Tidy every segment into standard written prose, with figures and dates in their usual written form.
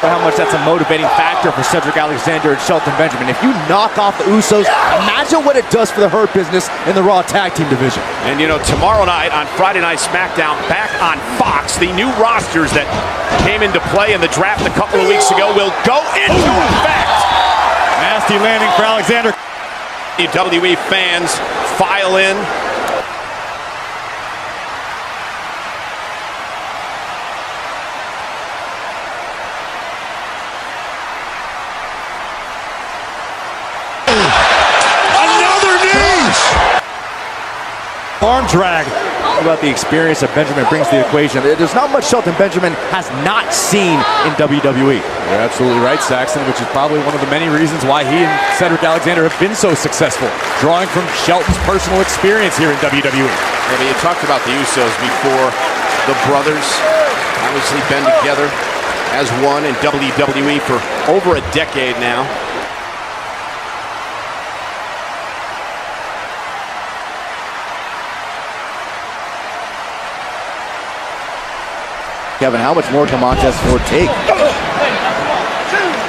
How much that's a motivating factor for Cedric Alexander and Shelton Benjamin. If you knock off the Usos, imagine what it does for the Hurt Business in the Raw Tag Team division. And you know, tomorrow night on Friday Night SmackDown, back on Fox, the new rosters that came into play in the draft a couple of weeks ago will go into effect. Nasty landing for Alexander. WWE fans file in. Arm drag. What about the experience that Benjamin brings to the equation? There's not much Shelton Benjamin has not seen in WWE. You're absolutely right, Saxton, which is probably one of the many reasons why he and Cedric Alexander have been so successful, drawing from Shelton's personal experience here in WWE. Yeah, but you talked about the Usos before. The brothers obviously been together as one in WWE for over a decade now. Kevin, how much more can Montez Ford take?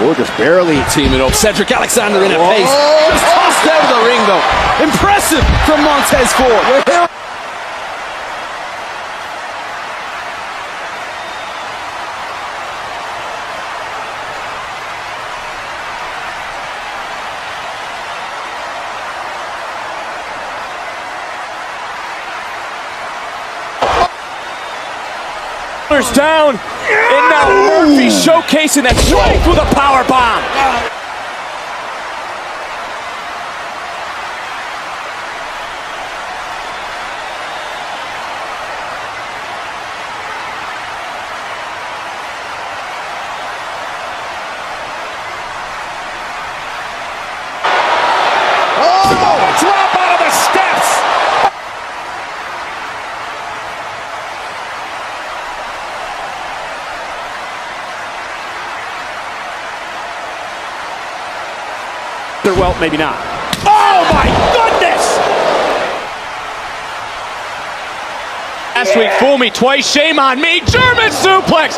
Ford just barely teaming up. Cedric Alexander in a pace. Just tossed out of the ring, though. Impressive from Montez Ford. Down, and now Murphy showcasing that strength with a power bomb. Oh, drop out of the steps. Well, maybe not. Oh my goodness! Last week, fool me twice, shame on me. German suplex.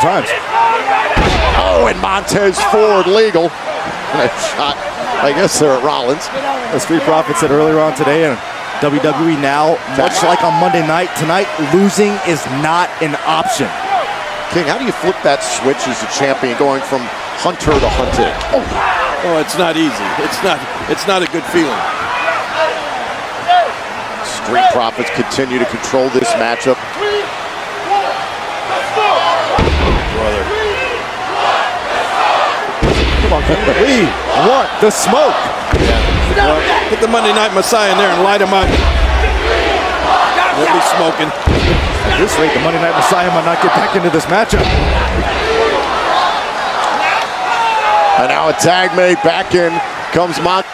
Times. Oh, and Montez Ford legal. That shot, I guess they're at Rollins. The Street Profits said earlier on today, and WWE now, much like on Monday night, tonight, losing is not an option. King, how do you flip that switch as a champion going from hunter to hunted? Oh, it's not easy. It's not a good feeling. Street Profits continue to control this matchup. Brother. Come on, Kevin. We want the smoke. Well, put the Monday Night Messiah in there and light him up. We'll be smoking. At this rate, the Monday Night Messiah might not get back into this matchup. And now a tag made back in comes Montez.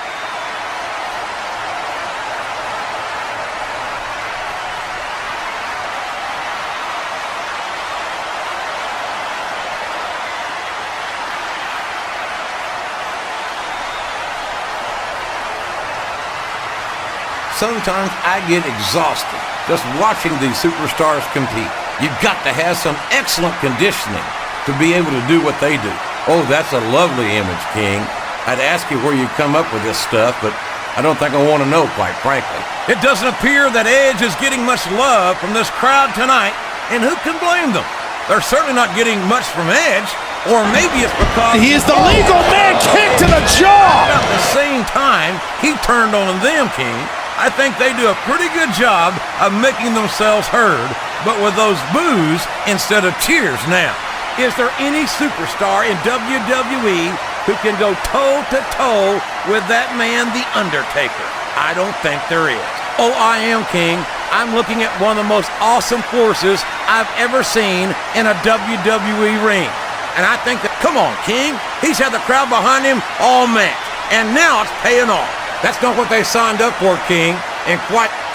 Sometimes I get exhausted just watching these superstars compete. You've got to have some excellent conditioning to be able to do what they do. Oh, that's a lovely image, King. I'd ask you where you come up with this stuff, but I don't think I want to know, quite frankly. It doesn't appear that Edge is getting much love from this crowd tonight, and who can blame them? They're certainly not getting much from Edge, or maybe it's because He is the legal man, kick to the jaw! at the same time he turned on them, King. I think they do a pretty good job of making themselves heard, but with those boos instead of cheers now. Is there any superstar in WWE who can go toe-to-toe with that man, The Undertaker? I don't think there is. Oh, I am, King. I'm looking at one of the most awesome forces I've ever seen in a WWE ring. And I think that, come on, King. He's had the crowd behind him all match. And now it's paying off. That's not what they signed up for, King. And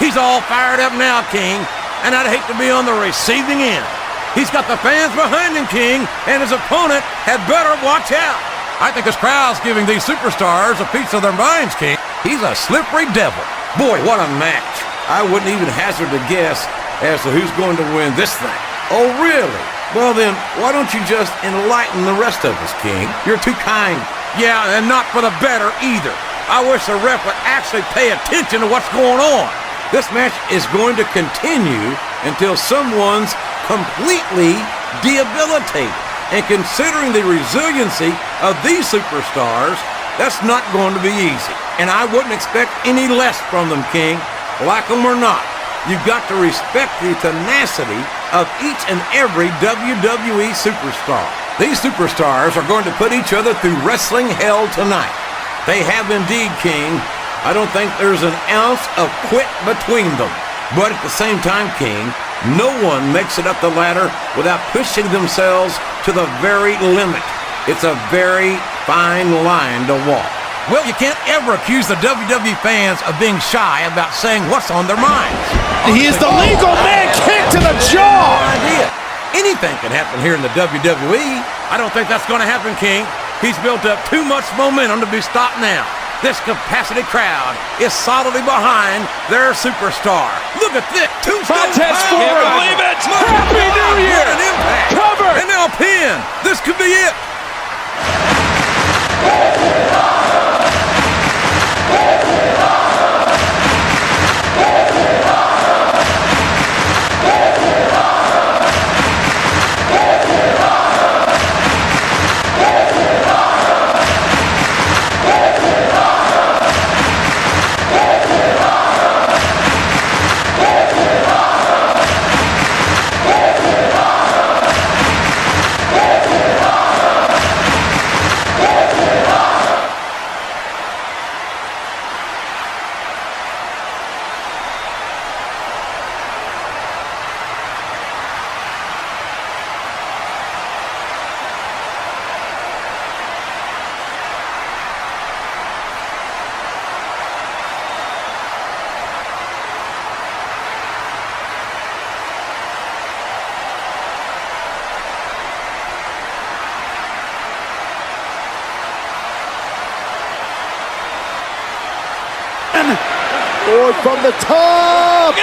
he's all fired up now, King. And I'd hate to be on the receiving end. He's got the fans behind him, King. And his opponent had better watch out. I think this crowd's giving these superstars a piece of their minds, King. He's a slippery devil. Boy, what a match. I wouldn't even hazard a guess as to who's going to win this thing. Oh, really? Well, then, why don't you just enlighten the rest of us, King? You're too kind. Yeah, and not for the better either. I wish the ref would actually pay attention to what's going on. This match is going to continue until someone's completely debilitated. And considering the resiliency of these superstars, that's not going to be easy. And I wouldn't expect any less from them, King. Like them or not, you've got to respect the tenacity of each and every WWE superstar. These superstars are going to put each other through wrestling hell tonight. They have indeed, King. I don't think there's an ounce of quit between them. But at the same time, King, no one makes it up the ladder without pushing themselves to the very limit. It's a very fine line to walk. Well, you can't ever accuse the WWE fans of being shy about saying what's on their minds. He is the legal man kick to the jaw. No idea. Anything can happen here in the WWE. I don't think that's going to happen, King. He's built up too much momentum to be stopped now. This capacity crowd is solidly behind their superstar. Look at this. Montez Ford. Can't believe it. Happy New Year. What an impact. Cover. And now pin. This could be it. Ford from the top.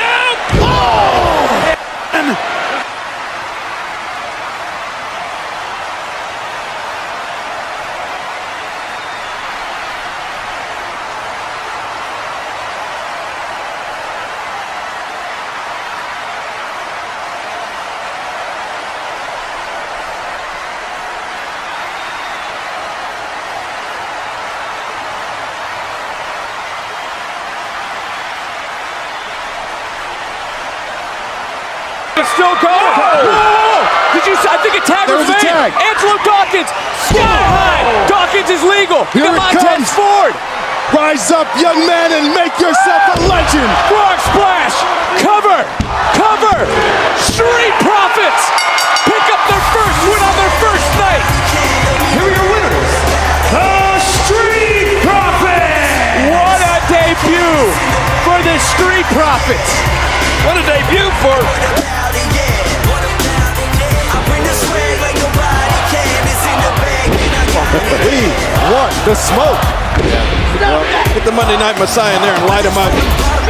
It's still going. Whoa. Did you? I think a tag There was was a made. tag. Angelo Dawkins, sky high. Dawkins is legal. Here it Montez comes. Ford. Rise up, young man, and make yourself a legend. Frog splash. Cover. Cover. Street Profits pick up their first win on their first night. Here are your winners. The Street Profits. What a debut for the Street Profits. What a debut for. We want the smoke. Get the Monday Night Messiah in there and light him up.